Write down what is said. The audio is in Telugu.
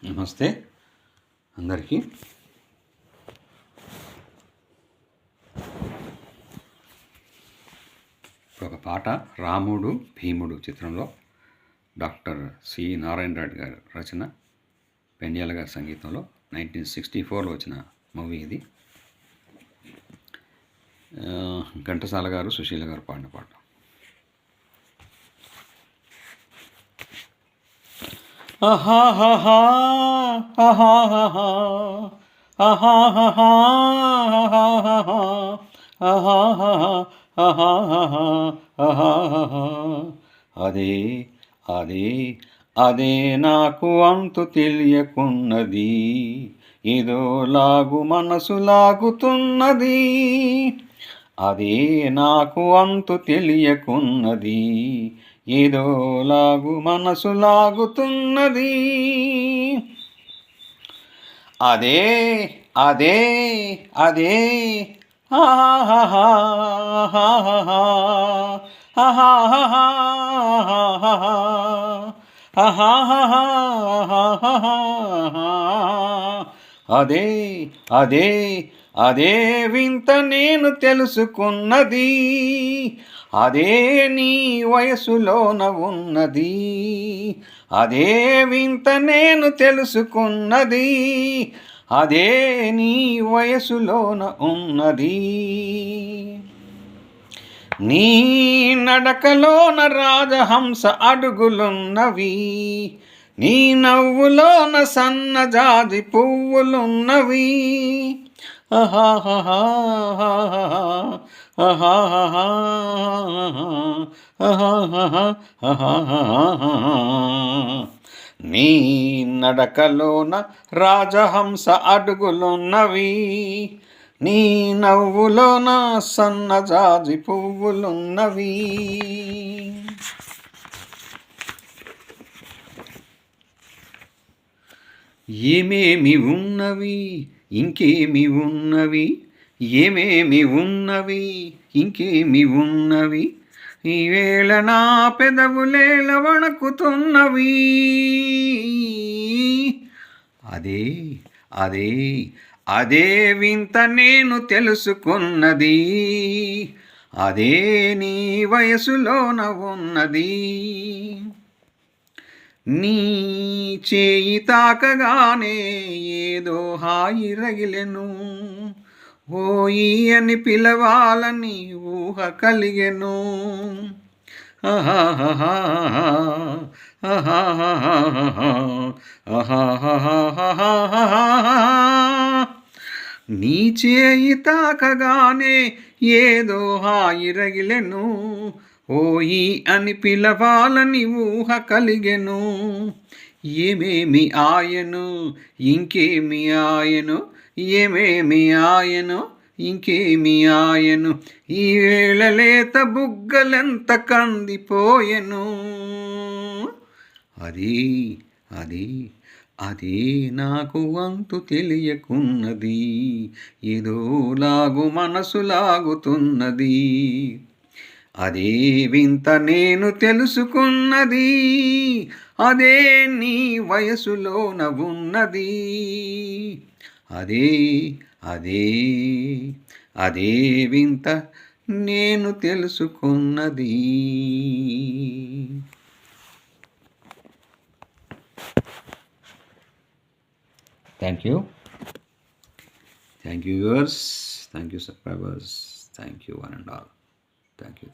నమస్తే అందరికీ. ఒక పాట రాముడు భీముడు చిత్రంలో డాక్టర్ సి నారాయణ రెడ్డి గారు రచన, పెండ్యాల గారి సంగీతంలో 1964లో వచ్చిన మూవీ ఇది. ఘంటసాల గారు, సుశీల గారు పాడిన పాట. ఆహాహా ఆహాహా ఆహాహా ఆహాహా అదే అదే అదే నాకు అంతు తెలియకున్నది, ఏదో లాగు మనసు లాగుతున్నది. అదే నాకు అంతు తెలియకున్నది, ఏదో లాగు మనసు లాగుతున్నది. అదే అదే అదే అదే అదే అదే వింత నేను తెలుసుకున్నది, అదే నీ వయసులోన ఉన్నది. అదే వింత నేను తెలుసుకున్నది, అదే నీ వయసులోన ఉన్నది. నీ నడకలోన రాజహంస అడుగులున్నవి, నీ నవ్వులోన సన్నజాజి పువ్వులున్నవి. నీ నడకలోన రాజహంస అడుగులున్నవి, నీ నవ్వులోన సన్నజాజి పువ్వులున్నవి. ఏమేమి ఉన్నవి ఇంకేమి ఉన్నవి, ఏమేమి ఉన్నవి ఇంకేమి ఉన్నవి, ఈవేళ నా పెదవులేల వణకుతున్నవి. అదే అదే అదే వింత నేను తెలుసుకున్నది, అదే నీ వయసులోన ఉన్నది. నీ చేయి తాకగానే ఏదో హాయి రగిలెను, ఓయి అని పిలవాలని ఊహ కలిగెను. నీ చేయి తాకగానే ఏదో హాయి రగిలెను, ఓయి అని పిలవాలని ఊహ కలిగెను. ఏమేమి ఆయను ఇంకేమి ఆయను, ఏమేమి ఆయను ఇంకేమి ఆయను, ఈవేళ లేత బుగ్గలెంత కందిపోయెను. అది అది అదే నాకు అంతు తెలియకున్నది, ఏదో లాగు మనసు లాగుతున్నది. అదే వింత నేను తెలుసుకున్నది, అదే నీ వయసులోన ఉన్నది. అదే అదే అదే వింత నేను తెలుసుకున్నది. Thank you viewers, thank you subscribers, thank you one and all, thank you.